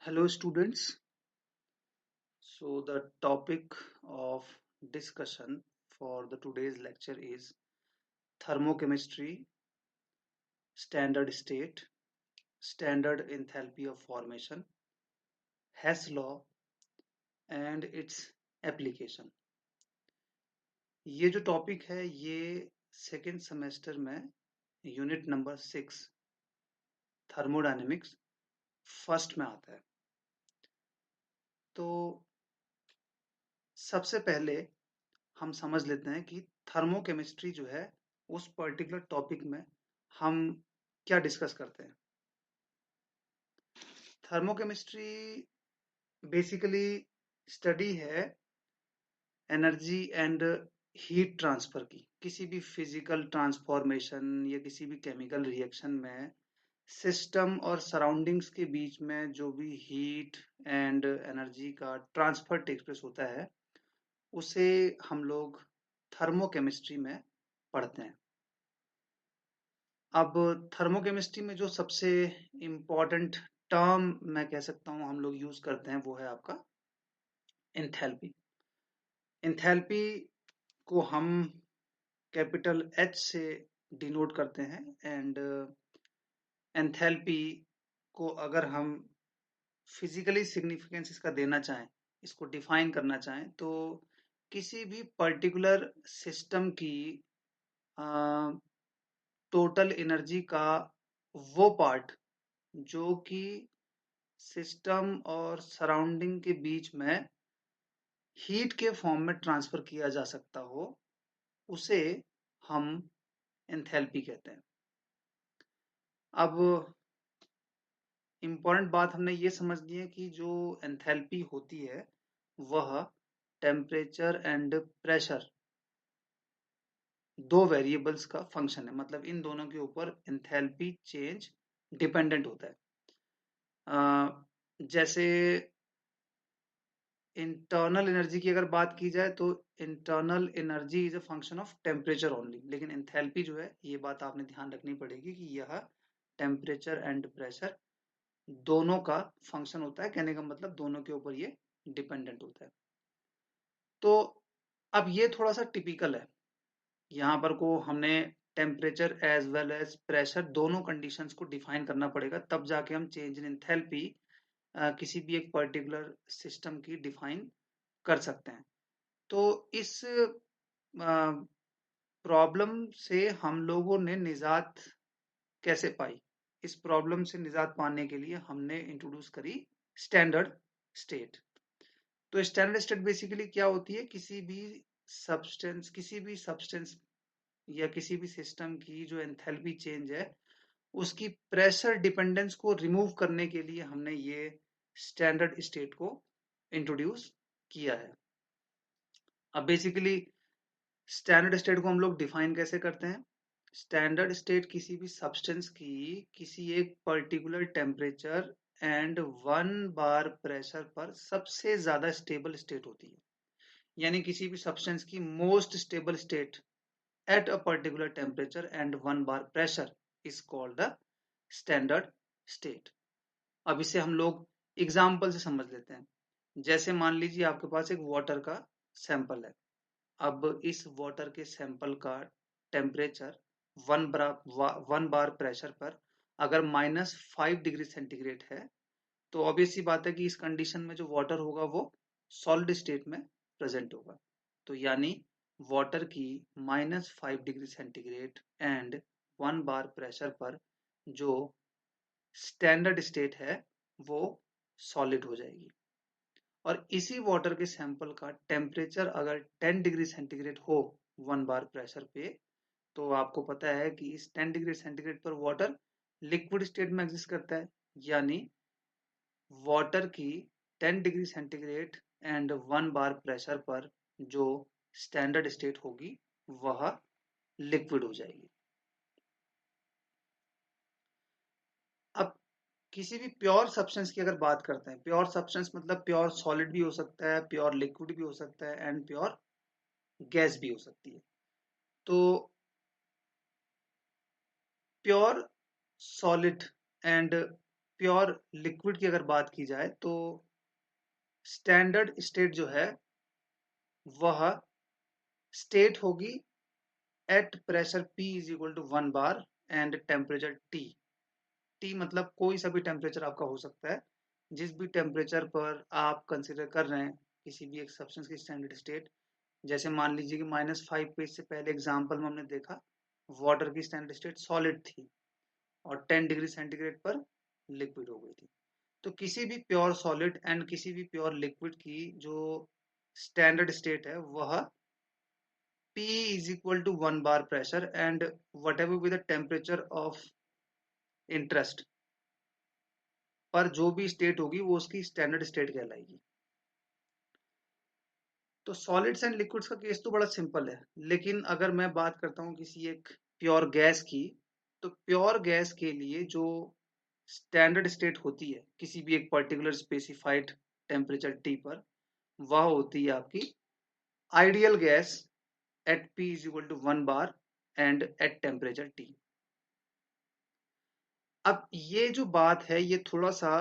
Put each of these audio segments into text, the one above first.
Hello students. So the topic of discussion for the today's lecture is thermochemistry, standard state, standard enthalpy of formation, Hess law and its application. ये जो topic है ये second semester में unit number 6 thermodynamics first में आता है। तो सबसे पहले हम समझ लेते हैं कि थर्मोकेमिस्ट्री जो है उस पर्टिकुलर टॉपिक में हम क्या डिस्कस करते हैं। थर्मोकेमिस्ट्री बेसिकली स्टडी है एनर्जी एंड हीट ट्रांसफर की, किसी भी फिजिकल ट्रांसफॉर्मेशन या किसी भी केमिकल रिएक्शन में सिस्टम और सराउंडिंग्स के बीच में जो भी हीट एंड एनर्जी का ट्रांसफर टेक्स प्लेस होता है उसे हम लोग थर्मोकेमिस्ट्री में पढ़ते हैं। अब थर्मोकेमिस्ट्री में जो सबसे इम्पोर्टेंट टर्म मैं कह सकता हूँ हम लोग यूज करते हैं वो है आपका एंथैल्पी। एंथैल्पी को हम कैपिटल एच से डिनोट करते हैं एंड एंथैल्पी को अगर हम फिजिकली सिग्निफिकेंस इसका देना चाहें, इसको डिफाइन करना चाहें तो किसी भी पर्टिकुलर सिस्टम की टोटल एनर्जी का वो पार्ट जो कि सिस्टम और सराउंडिंग के बीच में हीट के फॉर्म में ट्रांसफर किया जा सकता हो उसे हम एंथैल्पी कहते हैं। अब इम्पोर्टेंट बात हमने ये समझ ली है कि जो एंथैल्पी होती है वह टेम्परेचर एंड प्रेशर दो वेरिएबल्स का फंक्शन है, मतलब इन दोनों के ऊपर एंथैल्पी चेंज डिपेंडेंट होता है। जैसे इंटरनल एनर्जी की अगर बात की जाए तो internal energy is a function of temperature only, लेकिन एंथैल्पी जो है ये बात आपने ध्यान रखनी पड़ेगी कि यह टेम्परेचर एंड प्रेशर दोनों का फंक्शन होता है। कहने का मतलब दोनों के ऊपर ये डिपेंडेंट होता है। तो अब ये थोड़ा सा टिपिकल है, यहाँ पर को हमने temperature as well as pressure दोनों कंडीशंस को डिफाइन करना पड़ेगा, तब जाके हम चेंज इन एंथैल्पी किसी भी एक पर्टिकुलर सिस्टम की डिफाइन कर सकते हैं। तो इस प्रॉब्लम से हम लोगों ने निजात कैसे पाई? इस प्रॉब्लम से निजात पाने के लिए हमने इंट्रोड्यूस करी स्टैंडर्ड स्टेट। तो स्टैंडर्ड स्टेट बेसिकली क्या होती है? किसी भी सब्सटेंस या किसी भी सिस्टम की जो एंथैल्पी चेंज है उसकी प्रेशर डिपेंडेंस को रिमूव करने के लिए हमने ये स्टैंडर्ड स्टेट को इंट्रोड्यूस किया है। अब बेसिकली स्टैंडर्ड स्टेट को हम लोग डिफाइन कैसे करते हैं? स्टैंडर्ड स्टेट किसी भी सब्सटेंस की किसी एक particular temperature and 1 bar pressure पर सबसे ज्यादा स्टेबल स्टेट होती है, यानी किसी भी सब्सटेंस की most stable state at a particular temperature and 1 bar pressure is called the standard state. अब इसे हम लोग एग्जाम्पल से समझ लेते हैं। जैसे मान लीजिए आपके पास एक वाटर का सैंपल है। अब इस वाटर के सैंपल का टेम्परेचर 1 बार प्रेशर पर अगर -5 डिग्री सेंटीग्रेड है तो ऑब्वियस सी बात है कि इस कंडीशन में जो वाटर होगा वो सॉलिड स्टेट में प्रेजेंट होगा। तो यानी वाटर की -5 degree centigrade and 1 bar pressure पर जो स्टैंडर्ड स्टेट है वो सॉलिड हो जाएगी। और इसी वाटर के सैंपल का टेम्परेचर अगर 10 डिग्री सेंटीग्रेड हो 1 बार प्रेशर पे, तो आपको पता है कि इस 10 डिग्री सेंटीग्रेड पर वाटर लिक्विड स्टेट में एग्जिस्ट करता है, यानी वाटर की 10 degree centigrade and 1 bar pressure पर जो स्टैंडर्ड स्टेट होगी वह लिक्विड हो जाएगी। अब किसी भी प्योर सब्सटेंस की अगर बात करते हैं, प्योर सब्सटेंस मतलब प्योर सॉलिड भी हो सकता है, प्योर लिक्विड भी हो सकता है एंड प्योर गैस भी हो सकती है। तो pure solid and pure liquid की अगर बात की जाए तो स्टैंडर्ड स्टेट जो है वह स्टेट होगी at pressure P is equal to 1 bar and temperature T। T मतलब कोई सा भी टेम्परेचर आपका हो सकता है, जिस भी टेम्परेचर पर आप कंसिडर कर रहे हैं किसी भी एक सब्सटेंस की स्टैंडर्ड स्टेट। जैसे मान लीजिए कि -5 पे इससे पहले एग्जाम्पल में हमने देखा वाटर की स्टैंडर्ड स्टेट सॉलिड थी और 10 डिग्री सेंटीग्रेड पर लिक्विड हो गई थी। तो किसी भी प्योर सॉलिड एंड किसी भी प्योर लिक्विड की जो स्टैंडर्ड स्टेट है वह P is equal to 1 bar pressure and whatever be the temperature of interest पर जो भी स्टेट होगी वो उसकी स्टैंडर्ड स्टेट कहलाएगी। तो सॉलिड्स एंड लिक्विड्स का केस तो बड़ा सिंपल है, लेकिन अगर मैं बात करता हूँ किसी एक प्योर गैस की, तो प्योर गैस के लिए जो स्टैंडर्ड स्टेट होती है किसी भी एक पर्टिकुलर स्पेसिफाइड टेम्परेचर T पर, वह होती है आपकी ideal gas at P is equal to 1 bar and at temperature T। अब ये जो बात है ये थोड़ा सा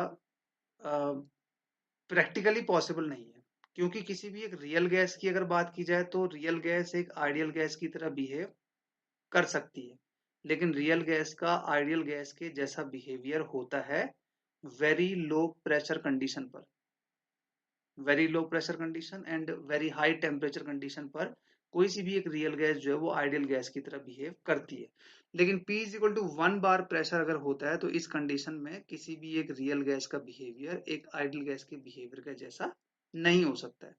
प्रैक्टिकली पॉसिबल नहीं है, क्योंकि किसी भी एक रियल गैस की अगर बात की जाए तो रियल गैस एक आइडियल गैस की तरह बिहेव कर सकती है, लेकिन रियल गैस का आइडियल गैस के जैसा बिहेवियर होता है वेरी लो प्रेशर कंडीशन पर, very low pressure condition and very high temperature condition पर कोई सी भी एक रियल गैस जो है वो आइडियल गैस की तरह बिहेव करती है। लेकिन P is equal to 1 bar pressure अगर होता है तो इस कंडीशन में किसी भी एक रियल गैस का बिहेवियर एक आइडियल गैस के बिहेवियर का जैसा नहीं हो सकता है।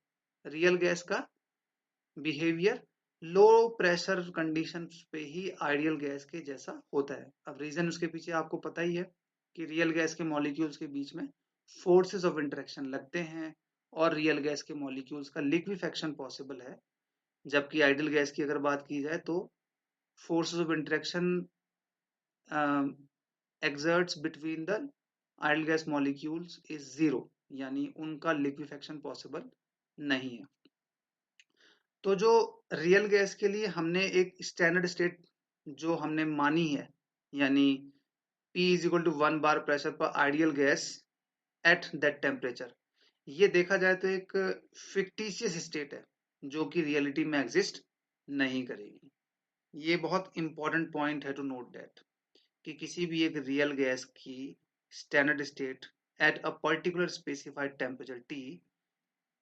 रियल गैस का बिहेवियर लो प्रेशर कंडीशन पे ही आइडियल गैस के जैसा होता है। अब रीजन उसके पीछे आपको पता ही है कि रियल गैस के मॉलिक्यूल्स के बीच में फोर्सेस ऑफ इंटरेक्शन लगते हैं और रियल गैस के मॉलिक्यूल्स का लिक्विफेक्शन पॉसिबल है, जबकि आइडियल गैस की अगर बात की जाए तो forces of interaction exerts between the ideal gas molecules is zero, यानी उनका लिक्विफेक्शन पॉसिबल नहीं है। तो जो रियल गैस के लिए हमने एक स्टैंडर्ड स्टेट जो हमने मानी है, यानी P is equal to 1 bar pressure पर ideal gas at that temperature, ये देखा जाए तो एक फिक्टिशियस स्टेट है जो कि रियलिटी में एग्जिस्ट नहीं करेगी। ये बहुत इंपॉर्टेंट पॉइंट है टू नोट दैट कि किसी भी एक रियल गैस की standard state at a particular specified temperature T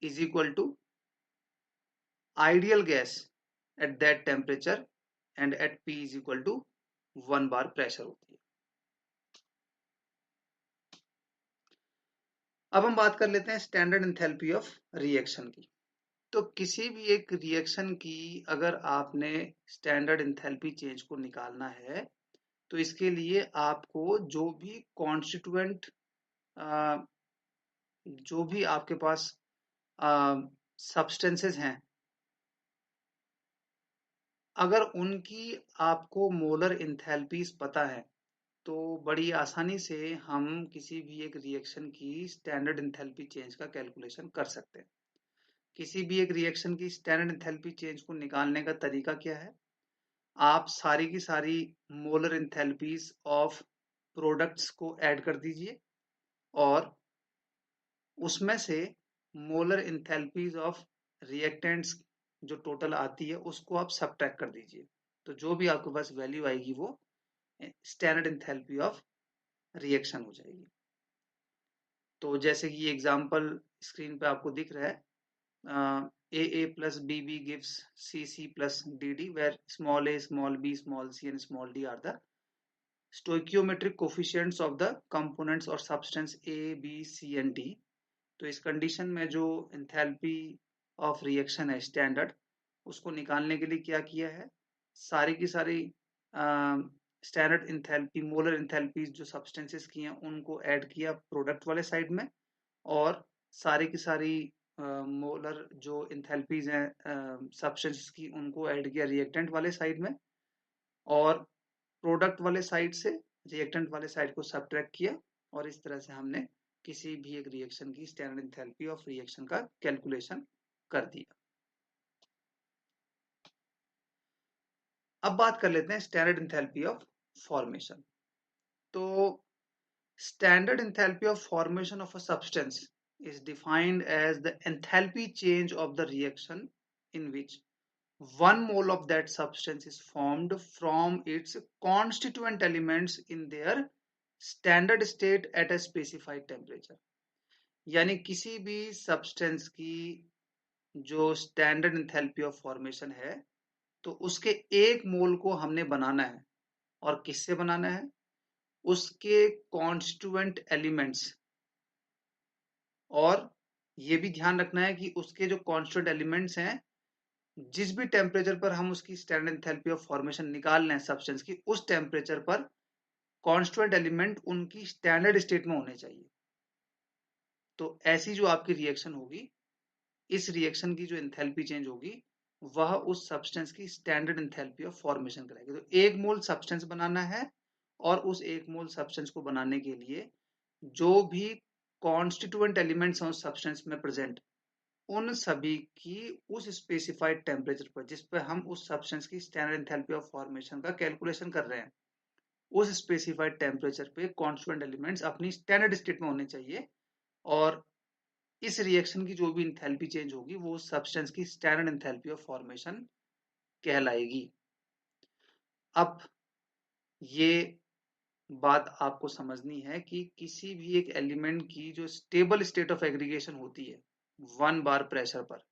is equal to ideal gas at that temperature and at P is equal to 1 bar pressure होती है। अब हम बात कर लेते हैं स्टैंडर्ड एंथैल्पी ऑफ रिएक्शन की। तो किसी भी एक रिएक्शन की अगर आपने स्टैंडर्ड एंथैल्पी चेंज को निकालना है तो इसके लिए आपको जो भी कॉन्स्टिट्यूएंट जो भी आपके पास सब्सटेंसेस हैं, अगर उनकी आपको मोलर एंथैल्पीज पता है तो बड़ी आसानी से हम किसी भी एक रिएक्शन की स्टैंडर्ड एंथैल्पी चेंज का कैलकुलेशन कर सकते हैं। किसी भी एक रिएक्शन की स्टैंडर्ड एंथैल्पी चेंज को निकालने का तरीका क्या है? आप सारी की सारी मोलर एंथैल्पीज ऑफ प्रोडक्ट्स को ऐड कर दीजिए और उसमें से मोलर एंथैल्पीज ऑफ रिएक्टेंट्स जो टोटल आती है उसको आप सब्ट्रैक्ट कर दीजिए। तो जो भी आपके पास वैल्यू आएगी वो स्टैंडर्ड एंथैल्पी ऑफ रिएक्शन हो जाएगी। तो जैसे कि ये एग्जांपल स्क्रीन पे आपको दिख रहा है, AA plus BB gives CC plus DD, where small a, small b, small c and small d are the stoichiometric coefficients of the components or substance A, B, C and D। तो इस condition में जो enthalpy of reaction है standard, उसको निकालने के लिए क्या किया है, सारी की सारी स्टैंडर्ड एंथैल्पी मोलर एंथैल्पीज जो सब्सटेंसेस की हैं उनको ऐड किया प्रोडक्ट वाले साइड में, और सारी की सारी मोलर जो एंथैल्पीज हैं सब्सटेंसेस की उनको ऐड किया रिएक्टेंट वाले साइड में, और प्रोडक्ट वाले साइड से रिएक्टेंट वाले साइड को सब्ट्रैक्ट किया, और इस तरह से हमने किसी भी एक रिएक्शन की स्टैंडर्ड एंथैल्पी ऑफ रिएक्शन का कैलकुलेशन कर दिया। अब बात कर लेते हैं स्टैंडर्ड एंथैल्पी ऑफ फॉर्मेशन। तो Standard enthalpy of formation of a substance is defined as the enthalpy change of the reaction in which 1 mole of that substance is formed from its constituent elements in their standard state at a specified temperature. यानी किसी भी substance की जो standard enthalpy of formation है, तो उसके 1 मोल को हमने बनाना है। और किससे बनाना है? उसके कॉन्स्टिट्यूएंट एलिमेंट्स। और ये भी ध्यान रखना है कि उसके जो कॉन्स्टिट्यूएंट एलिमेंट्स हैं, जिस भी टेम्परेचर पर हम उसकी स्टैंडर्ड एंथैल्पी ऑफ फॉर्मेशन निकाल रहे हैं सब्सटेंस की, उस टेम्परेचर पर कॉन्स्टिट्यूएंट एलिमेंट उनकी स्टैंडर्ड स्टेट में होने चाहिए। तो ऐसी जो आपकी रिएक्शन होगी, इस रिएक्शन की जो एंथैल्पी चेंज होगी, वह उस सब्सटेंस की स्टैंडर्ड एंथैल्पी ऑफ फॉर्मेशन कराएगी। तो 1 मोल सब्सटेंस बनाना है, और उस 1 मोल सब्सटेंस को बनाने के लिए जो भी कॉन्स्टिट्यूएंट एलिमेंट्स हैं उस सब्सटेंस में प्रेजेंट, उन सभी की उस स्पेसिफाइड टेम्परेचर पर जिस पर हम उस सब्सटेंस की स्टैंडर्ड एंथैल्पी ऑफ फॉर्मेशन का कैलकुलेशन कर रहे हैं, उस स्पेसिफाइड टेम्परेचर पे कॉन्स्टिट्यूएंट एलिमेंट्स अपनी स्टैंडर्ड स्टेट में होने चाहिए। और इस रिएक्शन की जो भी एंथैल्पी चेंज होगी, वो उस सब्सटेंस की स्टैंडर्ड एंथैल्पी ऑफ फॉर्मेशन कहलाएगी। अब ये बात आपको समझनी है कि किसी भी एक एलिमेंट की जो स्टेबल स्टेट ऑफ एग्रीगेशन होती है 1 बार प्रेशर पर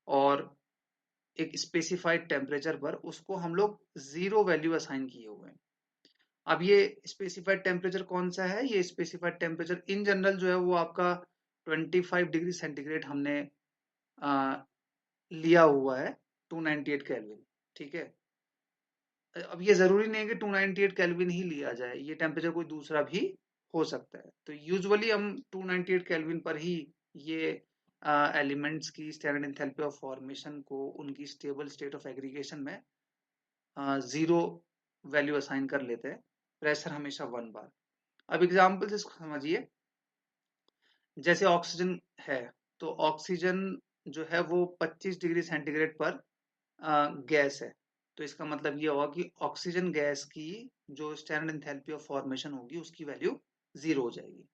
और एक स्पेसिफाइड टेम्परेचर पर, उसको हम लोग 0 वैल्यू असाइन किए हुए हैं। अब ये स्पेसिफाइड टेम्परेचर कौन सा है? ये स्पेसिफाइड टेम्परेचर इन जनरल जो है वो आपका 25 डिग्री सेंटीग्रेड हमने लिया हुआ है, 298 केल्विन। ठीक है, अब ये जरूरी नहीं है कि 298 केल्विन ही लिया जाए, ये टेम्परेचर कोई दूसरा भी हो सकता है। तो यूजुअली हम 298 केल्विन पर ही ये एलिमेंट्स की स्टैंडर्ड एंथैल्पी ऑफ फॉर्मेशन को उनकी स्टेबल स्टेट ऑफ एग्रीगेशन में 0 वैल्यू असाइन कर लेते हैं। प्रेशर हमेशा 1 बार। अब एग्जाम्पल से इसको समझिए। जैसे ऑक्सीजन है, तो ऑक्सीजन जो है वो 25 डिग्री सेंटीग्रेड पर गैस है। तो इसका मतलब ये होगा कि ऑक्सीजन गैस की जो स्टैंडर्ड एंथैल्पी ऑफ फॉर्मेशन होगी, उसकी वैल्यू 0 हो जाएगी।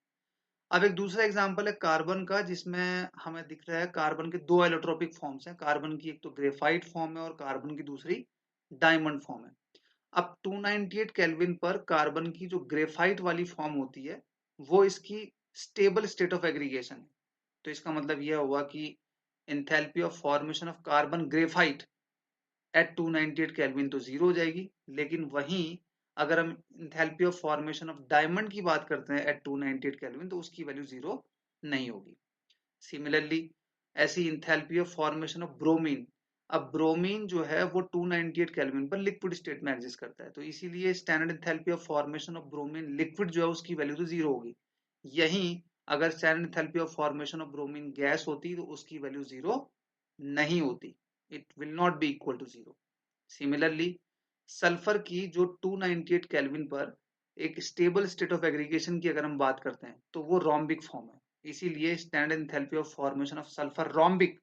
अब एक दूसरा एग्जांपल है कार्बन का, जिसमें हमें दिख रहा है कार्बन के 2 एलोट्रोपिक फॉर्म्स हैं। कार्बन की एक तो ग्रेफाइट फॉर्म है और कार्बन की दूसरी डायमंड फॉर्म है। अब 298 केल्विन पर कार्बन की जो ग्रेफाइट वाली फॉर्म होती है, वो इसकी स्टेबल स्टेट ऑफ एग्रीगेशन है। तो इसका मतलब यह हुआ कि enthalpy of formation of carbon graphite at 298 kelvin तो 0 हो जाएगी। लेकिन वहीं अगर हम enthalpy of formation of diamond की बात करते हैं एट 298 केल्विन, तो उसकी वैल्यू 0 नहीं होगी। सिमिलरली ऐसी enthalpy of formation of bromine, अब ब्रोमीन जो है वो 298 केल्विन पर लिक्विड स्टेट में एग्जिस्ट करता है। तो इसीलिए standard enthalpy of formation of bromine liquid जो है उसकी वैल्यू तो 0 होगी। यहीं अगर standard enthalpy of formation of bromine gas होती तो उसकी वैल्यू 0 नहीं होती। It will not be equal to 0। Similarly sulphur की जो 298 केल्विन पर एक स्टेबल स्टेट ऑफ एग्रीगेशन की अगर हम बात करते हैं, तो वो रोम्बिक फॉर्म है। इसीलिए standard enthalpy of formation of sulphur rhombic,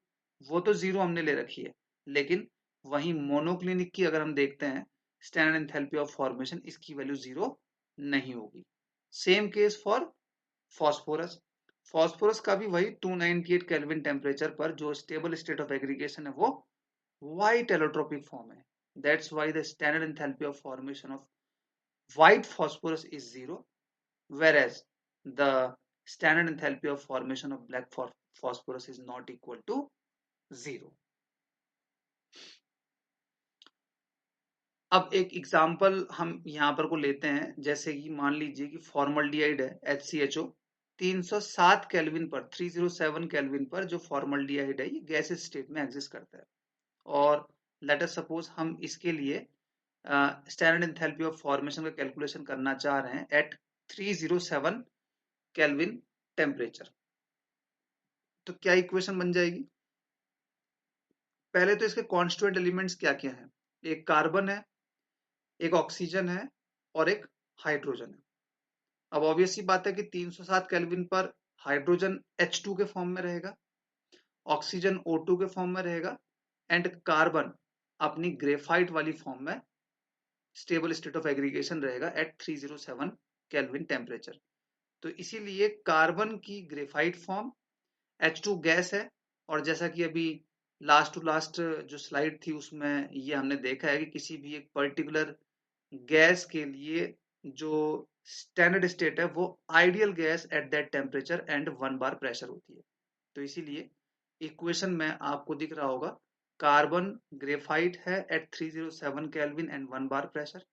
वो तो 0 हमने ले रखी है। लेकिन वहीं मोनोक्लिनिक की अगर हम देखते हैं स्टैंडर्ड एंथैल्पी ऑफ फॉर्मेशन, इसकी वैल्यू 0 नहीं होगी। Same case for phosphorus. Phosphorus का भी वही 298 केल्विन टेम्परेचर पर जो स्टेबल स्टेट ऑफ एग्रीगेशन है, वो white allotropic form है। That's why the standard enthalpy of formation of white phosphorus is 0, whereas the standard enthalpy of formation of black phosphorus is not equal to 0. अब एक example हम यहाँ पर को लेते हैं। जैसे कि मान लीजिए कि फॉर्मल्डिहाइड है HCHO, 307 केल्विन पर 307 केल्विन पर जो फॉर्मल्डिहाइड है, ये गैसेस स्टेट में एग्जिस्ट करता है। और लेट अस सपोज हम इसके लिए स्टैंडर्ड एंथैल्पी ऑफ फॉर्मेशन का कैलकुलेशन करना चाह रहे हैं एट 307 केल्विन टेम्परेचर। तो क्या इक्वेशन बन जाएगी? पहले तो इसके कॉन्स्टिट्यूएंट एलिमेंट्स क्या क्या हैं? एक कार्बन है, एक ऑक्सीजन है और एक हाइड्रोजन है। अब ऑब्वियस सी बात है कि 307 केल्विन पर हाइड्रोजन H2 के फॉर्म में रहेगा, ऑक्सीजन O2 के फॉर्म में रहेगा, एंड कार्बन अपनी ग्रेफाइट वाली फॉर्म में स्टेबल स्टेट ऑफ एग्रीगेशन रहेगा एट 307 केल्विन टेम्परेचर। तो इसीलिए कार्बन की ग्रेफाइट फॉर्म H2 गैस है। और जैसा कि अभी लास्ट टू लास्ट जो स्लाइड थी उसमें ये हमने देखा है कि किसी भी एक पर्टिकुलर गैस के लिए जो स्टैंडर्ड स्टेट है वो ideal gas at that temperature and 1 bar pressure होती है। तो इसीलिए इक्वेशन में आपको दिख रहा होगा कार्बन ग्रेफाइट है at 307 kelvin and 1 bar pressure,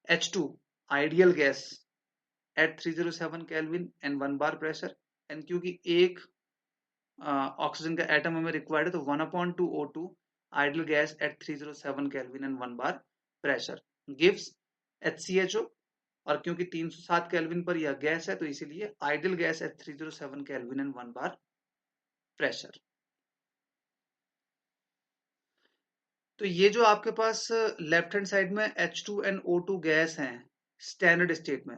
H2 ideal gas at 307 kelvin and 1 bar pressure. And क्योंकि एक ऑक्सीजन का एटम हमें रिक्वायर्ड है तो 1/2 O2 ideal gas at 307 kelvin and 1 bar pressure gives HCHO। और क्योंकि 307 केल्विन पर यह गैस है तो इसीलिए ideal gas at 307 kelvin and 1 bar pressure. तो ये जो आपके पास लेफ्ट हैंड साइड में H2 and O2 गैस हैं स्टैंडर्ड स्टेट में,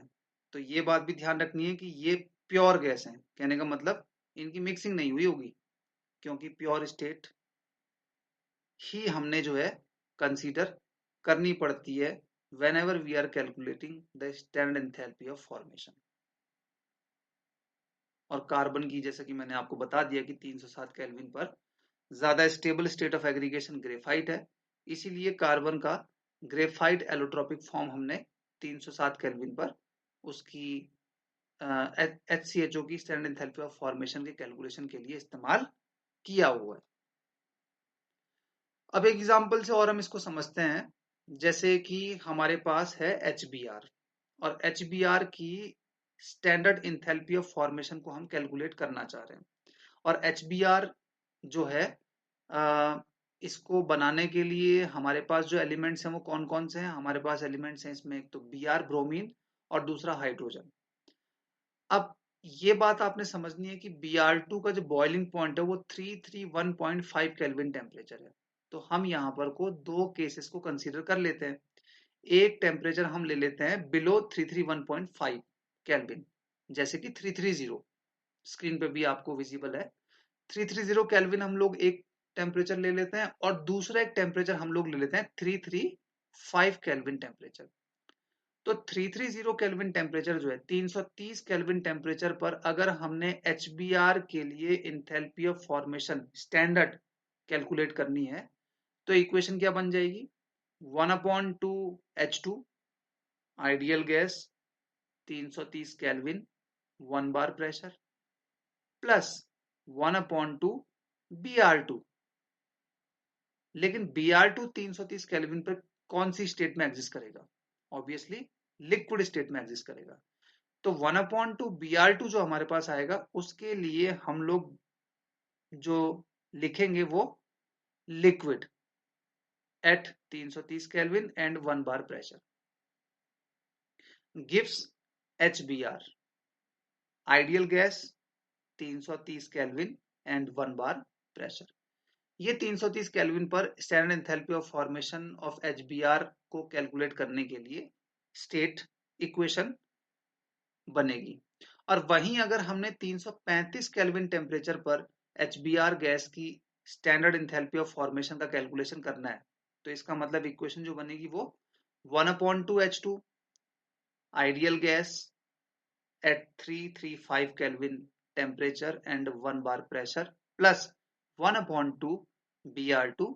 तो ये बात भी ध्यान रखनी है कि ये प्योर गैस हैं। कहने का मतलब इनकी मिक्सिंग नहीं हुई होगी, क्योंकि प्योर स्टेट ही हमने जो है कंसीडर करनी पड़ती है whenever we are calculating the standard enthalpy of formation। और कार्बन की जैसे कि मैंने आपको बता दिया कि 307 केल्विन पर ज्यादा stable state of aggregation graphite है, इसीलिए कार्बन का ग्रेफाइट एलोट्रोपिक फॉर्म हमने 307 केल्विन पर उसकी HCHO की स्टैंडर्ड एंथैल्पी ऑफ फॉर्मेशन के कैलकुलेशन के लिए इस्तेमाल किया हुआ है। अब एक एग्जांपल से और हम इसको समझते हैं। जैसे कि हमारे पास है HBr और HBr की स्टैंडर्ड एंथैल्पी ऑफ फॉर्मेशन को हम कैलकुलेट करना चाह रहे हैं। और HBr जो है इसको बनाने के लिए हमारे पास जो एलिमेंट्स हैं वो कौन कौन से हैं। हमारे पास एलिमेंट्स हैं इसमें, एक तो Br ब्रोमीन और दूसरा हाइड्रोजन। अब ये बात आपने समझनी है कि Br2 का जो बॉइलिंग पॉइंट है वो 331.5 केल्विन टेम्परेचर है। तो हम यहाँ पर को दो केसेस को कंसीडर कर लेते हैं। एक टेम्परेचर हम ले लेते हैं बिलो 331.5 केल्विन, जैसे कि 330 स्क्रीन पे भी आपको विजिबल है। 330 केल्विन हम लोग एक टेम्परेचर ले लेते हैं और दूसरा एक टेम्परेचर हम लोग ले लेते हैं 335 केल्विन टेम्परेचर। तो 330 केल्विन टेम्परेचर जो है 330 केल्विन टेम्परेचर पर अगर हमने HBr के लिए enthalpy of formation standard calculate करनी है तो इक्वेशन क्या बन जाएगी, 1/2 H2 ideal gas 330 kelvin 1 bar pressure plus 1/2 Br2। लेकिन Br2 330 केल्विन पर कौन सी स्टेट में एग्जिस्ट करेगा, ऑब्वियसली लिक्विड स्टेट में एग्जिस्ट करेगा। तो 1/2 Br2 जो हमारे पास आएगा उसके लिए हम लोग जो लिखेंगे वो liquid at 330 kelvin and 1 bar pressure gives HBr ideal gas 330 kelvin and 1 bar pressure. ये 330 केल्विन पर standard enthalpy of formation of HBr को कैलकुलेट करने के लिए स्टेट इक्वेशन बनेगी। और वहीं अगर हमने 335 केल्विन टेम्परेचर पर HBr गैस की स्टैंडर्ड एंथैल्पी ऑफ फॉर्मेशन का कैलकुलेशन करना है तो इसका मतलब इक्वेशन जो बनेगी वो 1/2 H2 ideal gas eight 335 kelvin temperature and 1 bar pressure plus 1/2 Br2।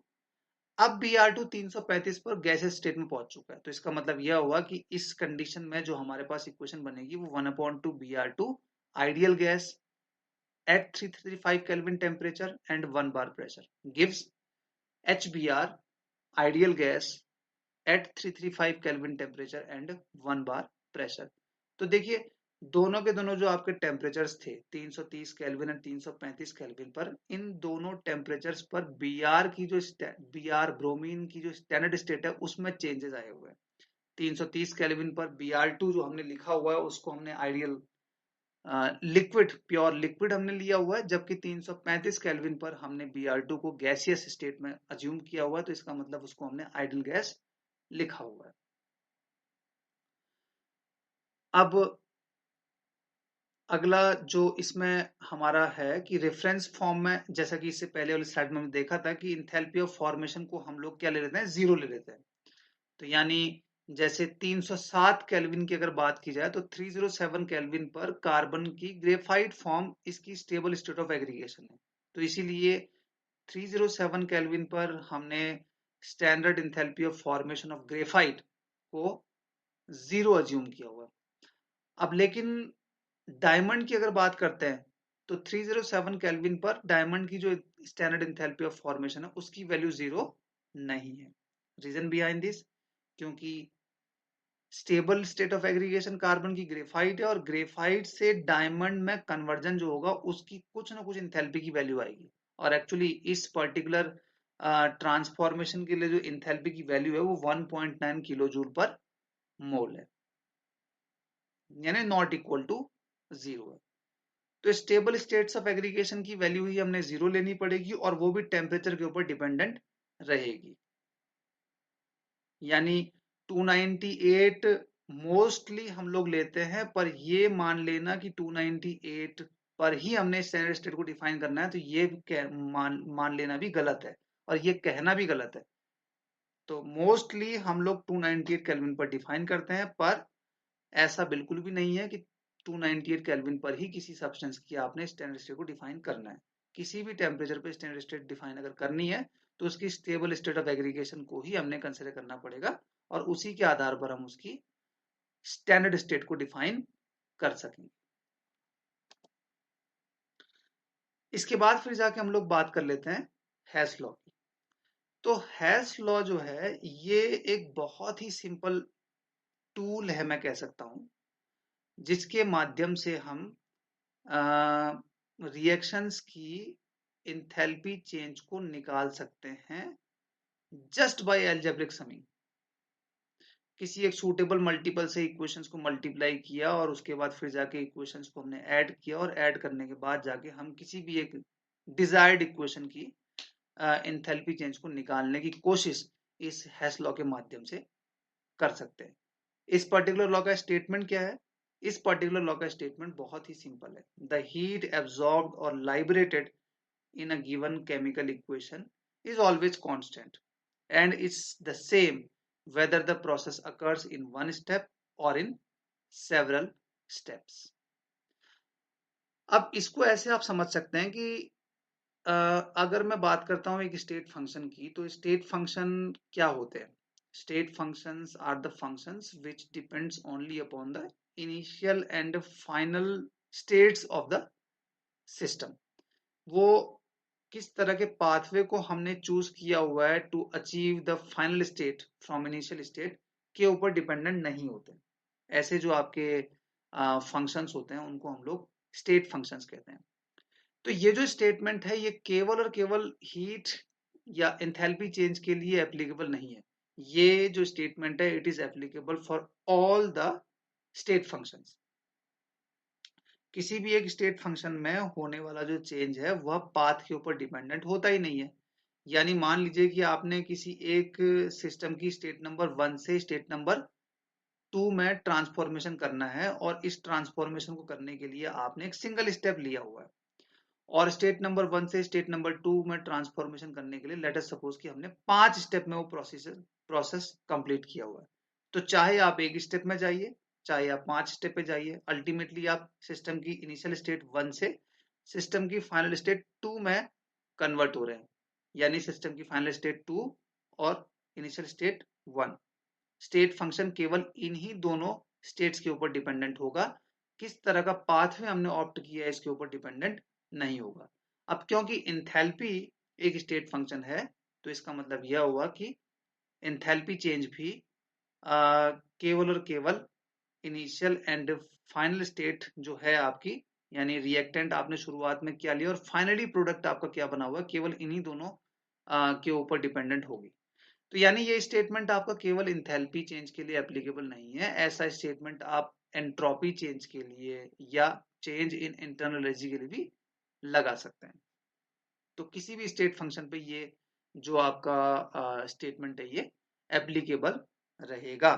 अब Br2 335 पर गैसेस स्टेट में पहुंच चुका है तो इसका मतलब यह हुआ कि इस कंडीशन में जो हमारे पास इक्वेशन बनेगी वो 1/2 Br2 ideal gas at 335 Kelvin temperature and 1 bar pressure gives HBr ideal gas at 335 Kelvin temperature and 1 bar pressure। तो देखिए दोनों के दोनों जो आपके टेम्परेचर्स थे 330 केल्विन और 335 केल्विन पर, इन दोनों टेम्परेचर्स पर Br ब्रोमीन की जो स्टैंडर्ड स्टेट है उसमें चेंजेस आए हुए हैं। 330 केल्विन पर Br2 जो हमने लिखा हुआ है उसको हमने आइडियल लिक्विड प्योर लिक्विड हमने लिया हुआ है, जबकि 335 केल्विन पर हमने Br2 को गैसियस स्टेट में अज्यूम किया हुआ है तो इसका मतलब उसको हमने आइडियल गैस लिखा हुआ है। अब अगला जो इसमें हमारा है कि रेफरेंस फॉर्म में, जैसा कि इससे पहले वाली स्लाइड में हमने देखा था कि इंथैल्पी ऑफ फॉर्मेशन को हम लोग क्या ले लेते हैं, जीरो ले लेते हैं। तो यानी जैसे 307 केल्विन की अगर बात की जाए तो 307 केल्विन पर कार्बन की ग्रेफाइट फॉर्म इसकी स्टेबल स्टेट ऑफ एग्रीगेशन है। तो इसीलिए 307 केल्विन पर हमने standard enthalpy of formation of graphite को 0 अज्यूम किया हुआ। अब लेकिन डायमंड की अगर बात करते हैं तो 307 केल्विन पर डायमंड की जो स्टैंडर्ड इंथैल्पी ऑफ फॉर्मेशन है उसकी वैल्यू 0 नहीं है। रीजन बिहाइंड दिस, क्योंकि stable state of aggregation carbon की ग्रेफाइट है और ग्रेफाइट से डायमंड में कन्वर्जन जो होगा उसकी कुछ ना कुछ इंथैल्पी की वैल्यू आएगी। और एक्चुअली इस पर्टिकुलर ट्रांसफॉर्मेशन के लिए जो इंथैल्पी की वैल्यू है वो 1.9 किलो जूल पर मोल है, यानी नॉट इक्वल टू 0 है। तो स्टेबल स्टेट्स ऑफ एग्रीगेशन की वैल्यू ही हमने 0 लेनी पड़ेगी और वो भी टेम्परेचर के ऊपर डिपेंडेंट रहेगी। यानी 298 मोस्टली हम लोग लेते हैं, पर ये मान लेना कि 298 पर ही हमने स्टैंडर्ड स्टेट को डिफाइन करना है, तो ये मान लेना भी गलत है और ये कहना भी गलत है। तो मोस्टली हम लोग 298 केल्विन पर डिफाइन करते हैं, पर ऐसा बिल्कुल भी नहीं है कि 298 केल्विन पर ही किसी सब्सटेंस की आपने स्टैंडर्ड स्टेट को डिफाइन करना है। किसी भी टेम्परेचर पे स्टैंडर्ड स्टेट डिफाइन अगर करनी है तो उसकी स्टेबल स्टेट ऑफ एग्रीगेशन को ही हमने कंसिडर करना पड़ेगा और उसी के आधार पर हम उसकी स्टैंडर्ड स्टेट को डिफाइन कर सकेंगे। इसके बाद फिर जाके हम लोग बात कर लेते हैं हैश लॉ की। तो हैश लॉ जो है ये एक बहुत ही सिंपल टूल है, मैं कह सकता हूं, जिसके माध्यम से हम रिएक्शंस की इंथैल्पी चेंज को निकाल सकते हैं जस्ट बाय अलजेब्रिक समिंग। किसी एक सूटेबल मल्टीपल से इक्वेशंस को मल्टीप्लाई किया और उसके बाद फिर जाके इक्वेशंस को हमने ऐड किया और ऐड करने के बाद जाके हम किसी भी एक डिजायर्ड इक्वेशन की इंथैल्पी चेंज को निकालने की कोशिश इस हैश लॉ के माध्यम से कर सकते हैं। इस पर्टिकुलर लॉ का स्टेटमेंट क्या है? इस पर्टिकुलर लॉ का स्टेटमेंट बहुत ही सिंपल है। द हीट एब्जॉर्ब्ड और लाइबरेटेड in a given chemical equation is always constant and it's the same whether the process occurs in one step or in several steps. अब इसको ऐसे आप समझ सकते हैं कि अगर मैं बात करता हूं एक स्टेट फंक्शन की, तो स्टेट फंक्शन क्या होते हैं? State functions are the functions which depends only upon the initial and final states of the system. वो किस तरह के पाथवे को हमने चूज किया हुआ है to achieve the final state from initial state के ऊपर डिपेंडेंट नहीं होते। ऐसे जो आपके फंक्शंस होते हैं उनको हम लोग स्टेट फंक्शंस कहते हैं। तो ये जो स्टेटमेंट है ये केवल और केवल हीट या एंथैल्पी चेंज के लिए एप्लीकेबल नहीं है। ये जो स्टेटमेंट है it is applicable for all the state functions. किसी भी एक स्टेट फंक्शन में होने वाला जो चेंज है वह पाथ के ऊपर डिपेंडेंट होता ही नहीं है। यानी मान लीजिए कि आपने किसी एक सिस्टम की स्टेट नंबर 1 से स्टेट नंबर 2 में ट्रांसफॉर्मेशन करना है और इस ट्रांसफॉर्मेशन को करने के लिए आपने एक सिंगल स्टेप लिया हुआ है और स्टेट नंबर 1 से स्टेट नंबर 2 में ट्रांसफॉर्मेशन करने के लिए लेट अस सपोज कि हमने 5 स्टेप में वो प्रोसेस कंप्लीट किया हुआ है। तो चाहे आप एक स्टेप में जाइए, चाहे आप 5 स्टेप पे जाइए, अल्टीमेटली आप सिस्टम की इनिशियल स्टेट 1 से सिस्टम की फाइनल स्टेट 2 में कन्वर्ट हो रहे हैं। यानी सिस्टम की फाइनल स्टेट 2 और इनिशियल स्टेट 1। स्टेट फंक्शन केवल इन्हीं दोनों स्टेट्स के ऊपर डिपेंडेंट होगा। किस तरह का पाथवे हमने ऑप्ट किया है इसके ऊपर डिपेंडेंट नहीं होगा। अब क्योंकि इंथैल्पी एक स्टेट फंक्शन है तो इसका मतलब यह हुआ कि इंथैल्पी चेंज भी केवल और केवल इनिशियल एंड फाइनल स्टेट जो है आपकी, यानी रिएक्टेंट आपने शुरुआत में क्या लिया और फाइनली प्रोडक्ट आपका क्या बना हुआ, केवल इन्हीं दोनों के ऊपर डिपेंडेंट होगी। तो यानी ये स्टेटमेंट आपका केवल इंथैल्पी चेंज के लिए एप्लीकेबल नहीं है। ऐसा स्टेटमेंट आप एंट्रोपी चेंज के लिए या चेंज इन इंटरनल एनर्जी के लिए भी लगा सकते हैं। तो किसी भी स्टेट फंक्शन पे ये जो आपका स्टेटमेंट है ये एप्लीकेबल रहेगा।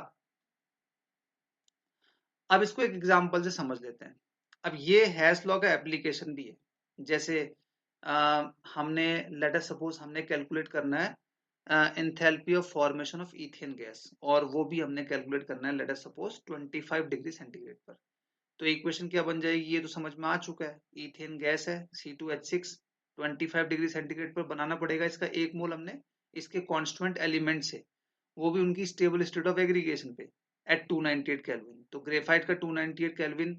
अब इसको एक एग्जांपल से समझ लेते हैं। अब ये हैश लॉ का एप्लीकेशन भी है। जैसे हमने लेट अस सपोज हमने कैलकुलेट करना है enthalpy of formation of ethane gas, और वो भी हमने कैलकुलेट करना है let us suppose 25 degree centigrade पर। तो इक्वेशन क्या बन जाएगी, ये तो समझ में आ चुका है, इथेन गैस है C2H6, 25 डिग्री सेंटीग्रेड पर बनाना पड़ेगा इसका एक मोल हमने इसके कॉन्स्टेंट एलिमेंट से, वो भी उनकी स्टेबल स्टेट ऑफ एग्रीगेशन पे एट 298 केल्विन। तो ग्रेफाइट का 298 kelvin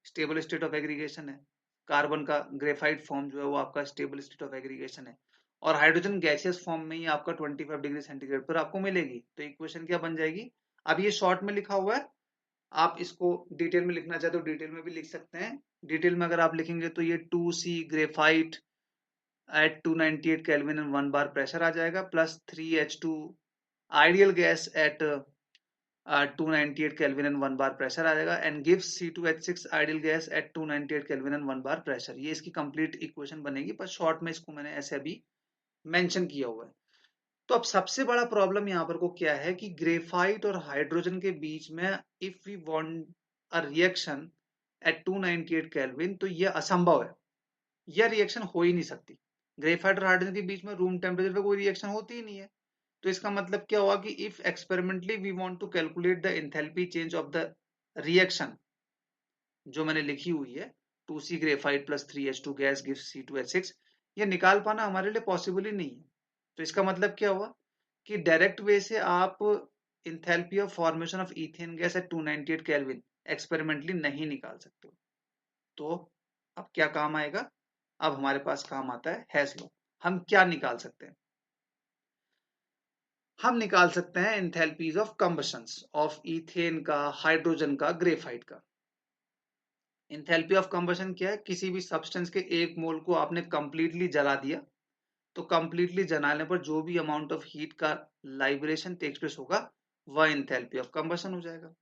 stable state of aggregation है, कार्बन का ग्रेफाइट फॉर्म जो है वो आपका स्टेबल स्टेट ऑफ एग्रीगेशन है, और हाइड्रोजन गैसियस फॉर्म में ही आपका 25 डिग्री सेंटीग्रेड पर आपको मिलेगी। तो इक्वेशन क्या बन जाएगी, अब ये शॉर्ट में लिखा हुआ है, आप इसको डिटेल में लिखना चाहते हो डिटेल में भी लिख सकते हैं। डिटेल में अगर आप लिखेंगे तो ये 2C graphite at 298 kelvin and 1 bar pressure आ जाएगा, plus 3H2 ideal gas at 298 kelvin and 1 bar pressure आ जाएगा, and gives C2H6 ideal gas at 298 kelvin and 1 bar pressure. ये इसकी कंप्लीट इक्वेशन बनेगी, पर शॉर्ट में इसको मैंने ऐसे अभी मेंशन किया हुआ है। तो अब सबसे बड़ा प्रॉब्लम यहाँ पर को क्या है कि ग्रेफाइट और हाइड्रोजन के बीच में if we want a reaction at 298 kelvin, तो ये असंभव है, यह रिएक्शन हो ही नहीं सकती। ग्रेफाइट और हाइड्रोजन के बीच में रूम टेम्परेचर पे कोई रिएक्शन होती ही नहीं है। तो इसका मतलब क्या हुआ कि if experimentally we want to calculate the enthalpy change of the reaction जो मैंने लिखी हुई है 2C graphite plus 3H2 gas gives C2H6, ये निकाल पाना हमारे लिए पॉसिबल ही नहीं है। तो इसका मतलब क्या हुआ कि डायरेक्ट वे से आप enthalpy of formation of ethane gas at 298 kelvin experimentally नहीं निकाल सकते। तो अब क्या काम आएगा, अब हमारे पास काम आता है हेस लॉ। हम क्या निकाल सकते हैं, हम निकाल सकते हैं इंथैल्पीज ऑफ कंबशंस ऑफ इथेन का, हाइड्रोजन का, ग्रेफाइट का। इंथैल्पी ऑफ कंबशन क्या है, किसी भी सब्सटेंस के एक मोल को आपने कंप्लीटली जला दिया, तो कंप्लीटली जलाने पर जो भी अमाउंट ऑफ हीट का लाइब्रेशन टेक्स प्लेस होगा वह इंथैल्पी ऑफ कंबशन हो जाएगा।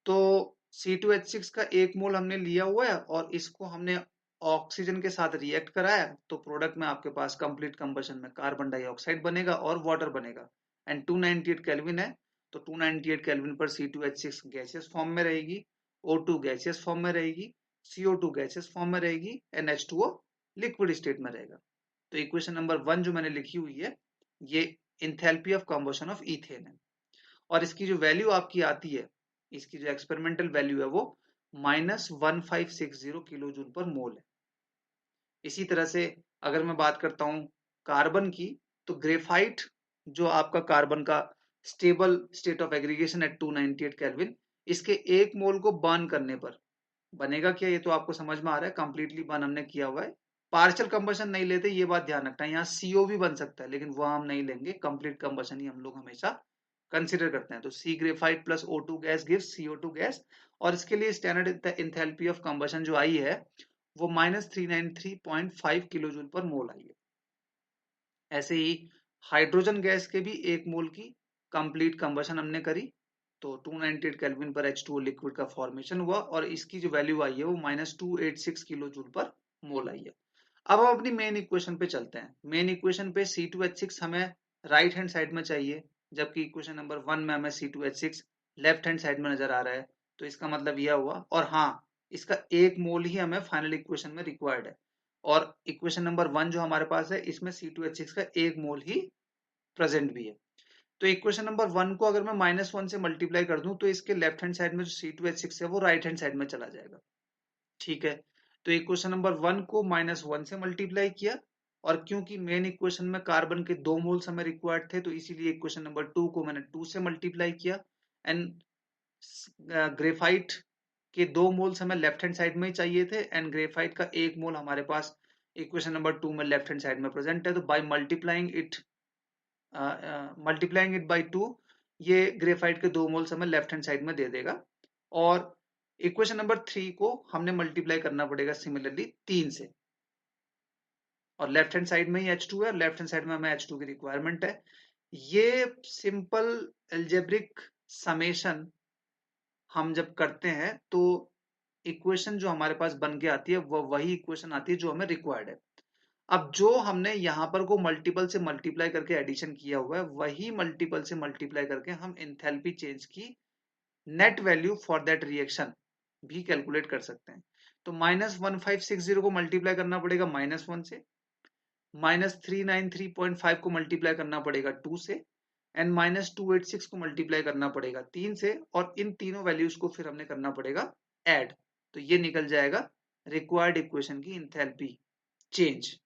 तो C2H6 का एक मोल हमने लिया हुआ है और इसको हमने ऑक्सीजन के साथ रिएक्ट कराया, तो प्रोडक्ट में आपके पास कंप्लीट कंबशन में कार्बन डाइऑक्साइड बनेगा और वाटर बनेगा, एंड 298 केल्विन है, तो 298 केल्विन पर C2H6 गैसियस फॉर्म में रहेगी, O2 गैसियस फॉर्म में रहेगी, CO2 गैसियस फॉर्म में रहेगी, एंड H2O लिक्विड स्टेट में रहेगा। तो इक्वेशन नंबर 1 जो मैंने लिखी हुई है ये enthalpy of combustion of ethane है, और इसकी जो वैल्यू आपकी आती है, इसकी जो एक्सपेरिमेंटल वैल्यू है वो -1560 किलो जूल पर मोल है। इसी तरह से अगर मैं बात करता हूं कार्बन की, तो ग्रेफाइट जो आपका कार्बन का stable state of aggregation at 298 kelvin, इसके एक मोल को बर्न करने पर बनेगा क्या, ये तो आपको समझ में आ रहा है, कंप्लीटली बर्न हमने किया हुआ है, पार्शियल कंबशन नहीं लेते, ये बात ध्यान रखना है। यहाँ CO भी बन सकता है लेकिन वह हम नहीं लेंगे, कंप्लीट कंबशन ही हम लोग हमेशा कंसिडर करते हैं। तो C graphite plus O2 gas gives CO2 gas, और इसके लिए स्टैंडर्ड इंथैल्पी ऑफ कंबशन जो आई है वो -393.5 किलो जूल पर मोल आई है। ऐसे ही हाइड्रोजन गैस के भी एक मोल की कंप्लीट कंबशन हमने करी, तो 298 केल्विन पर H2O लिक्विड का फॉर्मेशन हुआ, और इसकी जो वैल्यू आई है वो -286 किलो जूल पर मोल आई है। अब हम अपनी मेन इक्वेशन पे चलते हैं। मेन इक्वेशन पे C2H6 हमें राइट हैंड साइड में चाहिए, जबकि इक्वेशन नंबर 1 में हमें C2H6 लेफ्ट हैंड साइड में नजर आ रहा है। तो इसका मतलब यह हुआ, और हाँ, इसका एक मोल ही हमें फाइनल इक्वेशन में रिक्वायर्ड है, और इक्वेशन नंबर 1 जो हमारे पास है इसमें C2H6 का एक मोल ही प्रेजेंट भी है। तो इक्वेशन नंबर 1 को अगर मैं -1 से मल्टीप्लाई कर दूं, तो इसके लेफ्ट हैंड साइड में जो C2H6 है वो राइट हैंड साइड में चला जाएगा। ठीक है, तो इक्वेशन नंबर 1 को -1 से मल्टीप्लाई किया, और क्योंकि मेन इक्वेशन में कार्बन के 2 मोल्स हमें रिक्वायर्ड थे, तो इसीलिए इक्वेशन नंबर 2 को मैंने 2 से मल्टीप्लाई किया, एंड ग्रेफाइट के 2 मोल्स हमें लेफ्ट हैंड साइड में ही चाहिए थे, एंड ग्रेफाइट का एक मोल हमारे पास इक्वेशन नंबर 2 में लेफ्ट हैंड साइड में प्रेजेंट है, तो बाय मल्टीप्लाइंग इट बाय 2 ये ग्रेफाइट के 2 मोल्स हमें लेफ्ट हैंड साइड में दे देगा, और इक्वेशन नंबर 3 को हमने मल्टीप्लाई करना पड़ेगा सिमिलरली 3 से, और लेफ्ट हैंड साइड में ही H2 है, और लेफ्ट हैंड साइड में हमें H2 की रिक्वायरमेंट है। ये सिंपल एल्जेब्रिक समेशन हम जब करते हैं तो इक्वेशन जो हमारे पास बन के आती है वह वही इक्वेशन आती है जो हमें रिक्वायर्ड है। अब जो हमने यहाँ पर को मल्टीपल से मल्टीप्लाई करके एडिशन किया हुआ है, वही मल्टीपल से मल्टीप्लाई करके हम एंथैल्पी चेंज की net value for that reaction भी कैलकुलेट कर सकते हैं। तो -1560 को मल्टीप्लाई करना पड़ेगा -1 से, -393.5 को मल्टीप्लाई करना पड़ेगा 2 से, एंड -286 को मल्टीप्लाई करना पड़ेगा 3 से, और इन तीनों वैल्यूज को फिर हमने करना पड़ेगा ऐड। तो ये निकल जाएगा रिक्वायर्ड इक्वेशन की इंथैल्पी चेंज,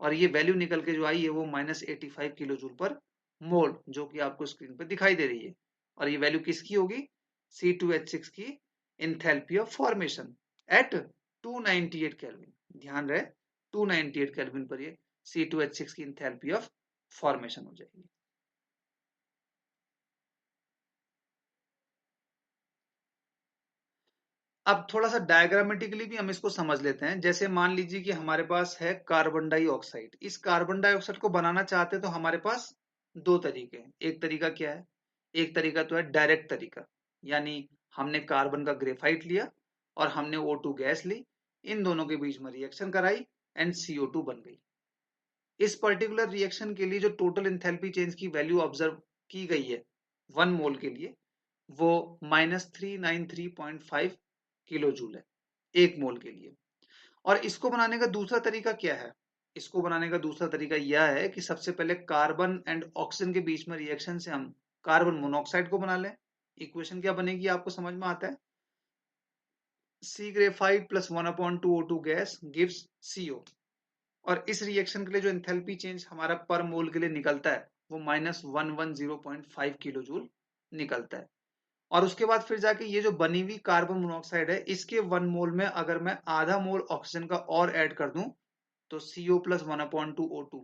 और ये वैल्यू निकल के जो आई है वो -85 किलो जूल पर मोल, जो कि आपको स्क्रीन पर दिखाई दे रही है। और ये वैल्यू किसकी होगी? C2H6 की enthalpy of formation at 298 kelvin. ध्यान रहे 298 केल्विन पर ये C2H6 की इंथैल्पी ऑफ फॉर्मेशन हो जाएगी। अब थोड़ा सा डायग्रामेटिकली भी हम इसको समझ लेते हैं। जैसे मान लीजिए कि हमारे पास है कार्बन डाइऑक्साइड। इस कार्बन डाइऑक्साइड को बनाना चाहते तो हमारे पास दो तरीके हैं। एक तरीका क्या है? एक तरीका तो है डायरेक्ट तरीका, यानी हमने कार्बन का ग्रेफाइट लिया और हमने O2 गैस ली, इन दोनों के बीच में रिएक्शन कराई एंड CO2 बन गई। इस पर्टिकुलर रिएक्शन के लिए जो टोटल एंथैल्पी चेंज की वैल्यू ऑब्जर्व की गई है 1 मोल के लिए, वो -393.5 किलो जूल है 1 मोल के लिए। और इसको बनाने का दूसरा तरीका क्या है? इसको बनाने का दूसरा तरीका यह है कि सबसे पहले कार्बन एंड ऑक्सीजन के बीच में रिएक्शन से हम कार्बन मोनोऑक्साइड को बना लें। इक्वेशन क्या बनेगी आपको समझ में आता है? C graphite plus 1/2 O2 gas gives CO। और इस रिएक्शन के लिए जो एंथैल्पी चेंज हमारा पर मोल के लिए निकलता है वो -110.5 किलो जूल निकलता है। और उसके बाद फिर जाके ये जो बनी हुई कार्बन मोनोऑक्साइड है, इसके 1 मोल में अगर मैं आधा मोल ऑक्सीजन का और ऐड कर दूं तो CO प्लस 1/2 O2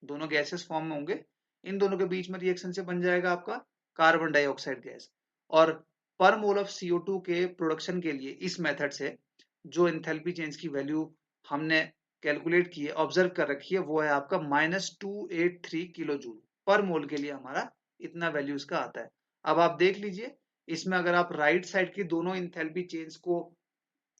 दोनों गैसेस फॉर्म में होंगे। इन दोनों के बीच में रिएक्शन से बन जाएगा आपका कार्बन डाइऑक्साइड गैस। और पर मोल ऑफ CO2 के प्रोडक्शन के लिए इस मेथड से जो एंथैल्पी चेंज की वैल्यू हमने कैलकुलेट की है, ऑब्जर्व कर रखी है, वो है आपका -283 किलो जूल पर मोल के लिए हमारा इतना वैल्यू इसका आता है। अब आप देख लीजिए, इसमें अगर आप राइट साइड की दोनों इंथैल्पी चेंज को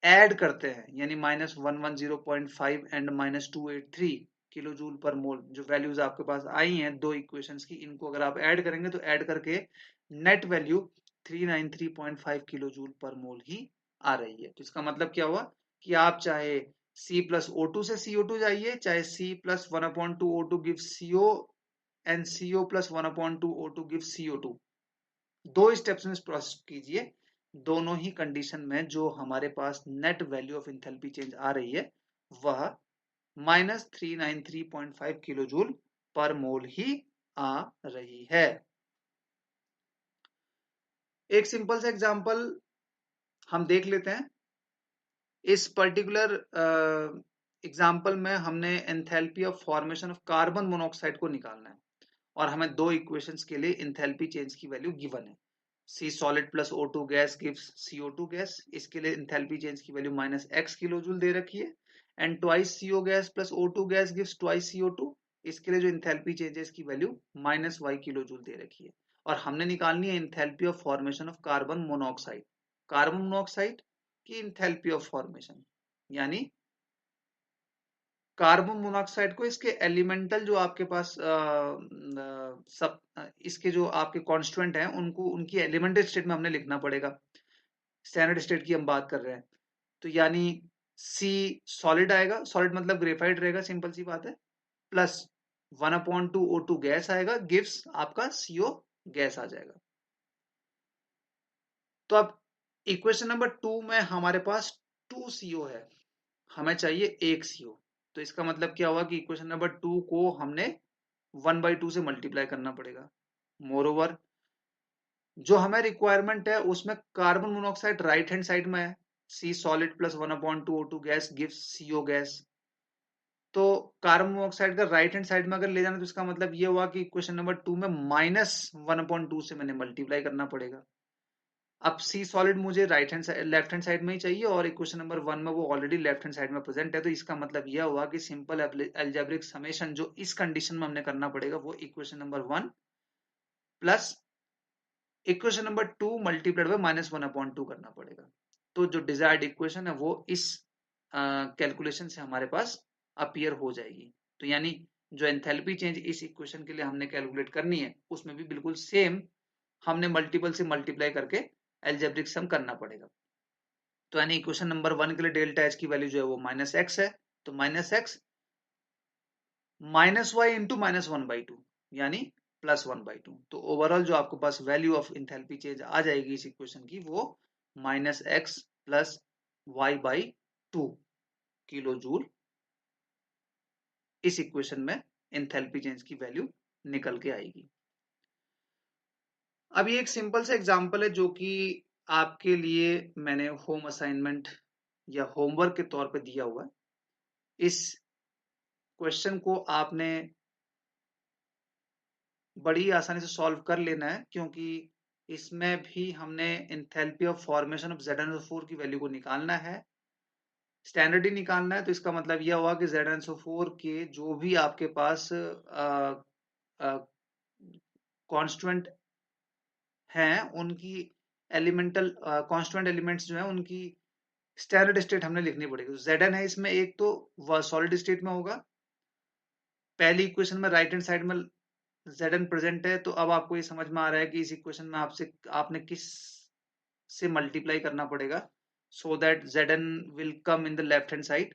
ऐड करते हैं, यानी -110.5 एंड -283 किलो जूल पर मोल, जो वैल्यूज आपके पास आई हैं दो इक्वेशंस की, इनको अगर आप ऐड करेंगे तो ऐड करके नेट वैल्यू 393.5 किलो जूल पर मोल ही आ रही है। तो इसका मतलब क्या हुआ कि आप चाहे C प्लस O2 से CO2 जाइए, चाहे C plus 1/2 O2 give CO and CO plus 1/2 O2 give CO2, दो स्टेप्स में प्रोसेस कीजिए, दोनों ही कंडीशन में जो हमारे पास net value of enthalpy change आ रही है वह -393.5 किलो जूल पर मोल ही आ रही है। एक सिंपल सा एग्जांपल हम देख लेते हैं। इस पर्टिकुलर एग्जांपल में हमने enthalpy of formation of carbon monoxide को निकालना है, और हमें दो इक्वेशंस के लिए एंथैल्पी चेंज की वैल्यू गिवन है। C solid plus O2 gas gives CO2 gas, इसके लिए एंथैल्पी चेंज की वैल्यू -x किलो जूल दे रखी है। And twice CO gas plus O2 gas gives twice CO2, इसके लिए जो एंथैल्पी चेंज है इसकी वैल्यू -y किलो जूल दे रखी है। और हमने निकालनी है enthalpy of formation of carbon monoxide. Carbon monoxide की एंथैल्पी ऑफ फॉर्मेशन, यानी कार्बन मोनोऑक्साइड को इसके एलिमेंटल जो आपके पास सब इसके जो आपके कॉन्स्टिट्यूएंट हैं उनको उनकी एलिमेंटल स्टेट में हमने लिखना पड़ेगा। स्टैंडर्ड स्टेट की हम बात कर रहे हैं, तो यानी C सॉलिड आएगा, सॉलिड मतलब ग्रेफाइट रहेगा, सिंपल सी बात है, प्लस 1/2 O2 गैस आएगा, गिव्स आपका CO गैस आ जाएगा। तो अब इक्वेशन नंबर 2 में हमारे पास 2 CO है, हमें चाहिए 1 CO। तो इसका मतलब क्या हुआ कि इक्वेशन नंबर 2 को हमने 1/2 से मल्टीप्लाई करना पड़ेगा। मोर ओवर जो हमें रिक्वायरमेंट है उसमें carbon monoxide right hand side में है, C solid plus 1/2 O2 gas gives CO gas. तो कार्बन मोनोऑक्साइड का राइट हैंड साइड में अगर ले जाना तो इसका मतलब ये हुआ कि इक्वेशन नंबर 2 में -1/2 से मैंने मल्टीप्लाई करना पड़ेगा। अब C सॉलिड मुझे right hand side left hand side में ही चाहिए, और इक्वेशन नंबर 1 में वो ऑलरेडी लेफ्ट हैंड साइड में प्रेजेंट है। तो इसका मतलब यह हुआ कि सिंपल अलजेब्रिक समेशन जो इस कंडीशन में हमने करना पड़ेगा वो equation number 1 plus equation number 2 multiplied by -1/2 करना पड़ेगा। तो जो डिजायर्ड इक्वेशन है वो इस कैलकुलेशन से हमारे पास अपीयर हो जाएगी। तो यानी जो एंथैल्पी चेंज इस इक्वेशन के लिए हमने कैलकुलेट करनी है उसमें भी बिल्कुल सेम हमने मल्टीपल से मल्टीप्लाई करके अलजेब्रिक सम करना पड़ेगा। तो यानी इक्वेशन नंबर 1 के लिए डेल्टा एच की वैल्यू जो है वो -x है, तो -x -y इंटू -1/2 यानी +1/2। तो ओवरऑल जो आपके पास वैल्यू ऑफ इंथैल्पी चेंज आ जाएगी इस इक्वेशन की, वो -x + y/2 किलो जूल इस इक्वेशन में इंथैल्पी चेंज की वैल्यू निकल के आएगी। अब ये एक सिंपल सा एग्जांपल है जो कि आपके लिए मैंने होम असाइनमेंट या होमवर्क के तौर पे दिया हुआ है। इस क्वेश्चन को आपने बड़ी आसानी से सॉल्व कर लेना है, क्योंकि इसमें भी हमने enthalpy of formation of ZnSO4 की वैल्यू को निकालना है, स्टैंडर्ड ही निकालना है। तो इसका मतलब यह हुआ कि ZnSO4 के जो भी आपके पास कॉन्स्टेंट हैं, उनकी एलिमेंटल कॉन्स्टेंट एलिमेंट्स जो है उनकी स्टैंडर्ड स्टेट हमने लिखनी पड़ेगी। तो Zn है इसमें, एक तो वह सॉलिड स्टेट में होगा, पहली इक्वेशन में राइट हैंड साइड में Zn प्रेजेंट है। तो अब आपको ये समझ में आ रहा है कि इस इक्वेशन में आपने किस से मल्टीप्लाई करना पड़ेगा, so that Zn will come in the left hand side.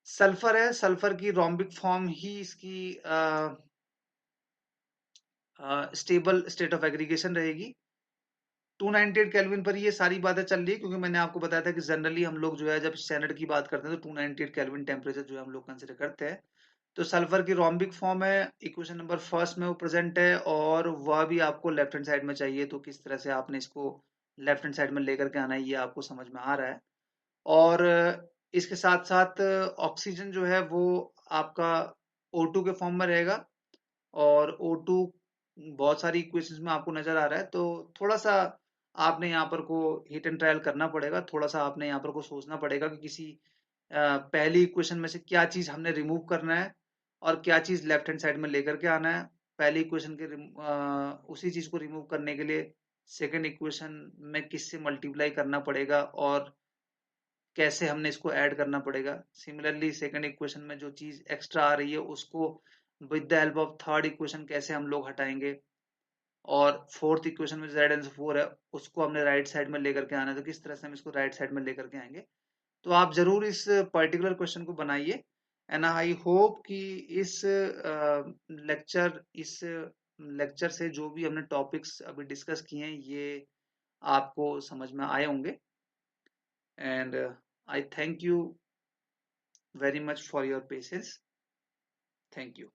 Sulphur है, सल्फर की रोम्बिक फॉर्म ही इसकी स्टेबल स्टेट ऑफ एग्रीगेशन रहेगी। 298 केल्विन पर ये सारी बातें चल रही है, क्योंकि मैंने आपको बताया था कि जनरली हम लोग जो है जब स्टैंडर्ड की बात करते हैं तो 298 केल्विन टेम्परेचर जो है हम लोग कंसिडर करते हैं। तो सल्फर की रोम्बिक फॉर्म है, इक्वेशन नंबर फर्स्ट में वो प्रेजेंट है, और वह भी आपको लेफ्ट हैंड साइड में चाहिए। तो किस तरह से आपने इसको लेफ्ट हैंड साइड में लेकर के आना है, ये आपको समझ में आ रहा है। और इसके साथ साथ ऑक्सीजन जो है वो आपका O2 के फॉर्म में रहेगा, और O2 बहुत सारी इक्वेशंस में आपको नजर आ रहा है। तो थोड़ा सा आपने यहाँ पर को हिट एंड ट्रायल करना पड़ेगा, थोड़ा सा आपने यहाँ पर को सोचना पड़ेगा कि किसी पहली इक्वेशन में से क्या चीज हमने रिमूव करना है और क्या चीज लेफ्ट हैंड साइड में लेकर के आना है। पहली इक्वेशन के उसी चीज को रिमूव करने के लिए सेकेंड इक्वेशन में किससे मल्टीप्लाई करना पड़ेगा और कैसे हमने इसको ऐड करना पड़ेगा। सिमिलरली सेकंड इक्वेशन में जो चीज एक्स्ट्रा आ रही है उसको with the help of third equation कैसे हम लोग हटाएंगे, और फोर्थ इक्वेशन में ZnSO4 है उसको हमने राइट साइड में लेकर के आना है, तो किस तरह से हम इसको राइट साइड में लेकर के आएंगे। तो आप जरूर इस पर्टिकुलर क्वेश्चन को बनाइए, एंड आई होप कि इस लेक्चर से जो भी हमने टॉपिक्स अभी डिस्कस किए हैं ये आपको समझ में आए होंगे। And I thank you very much for your patience. Thank you.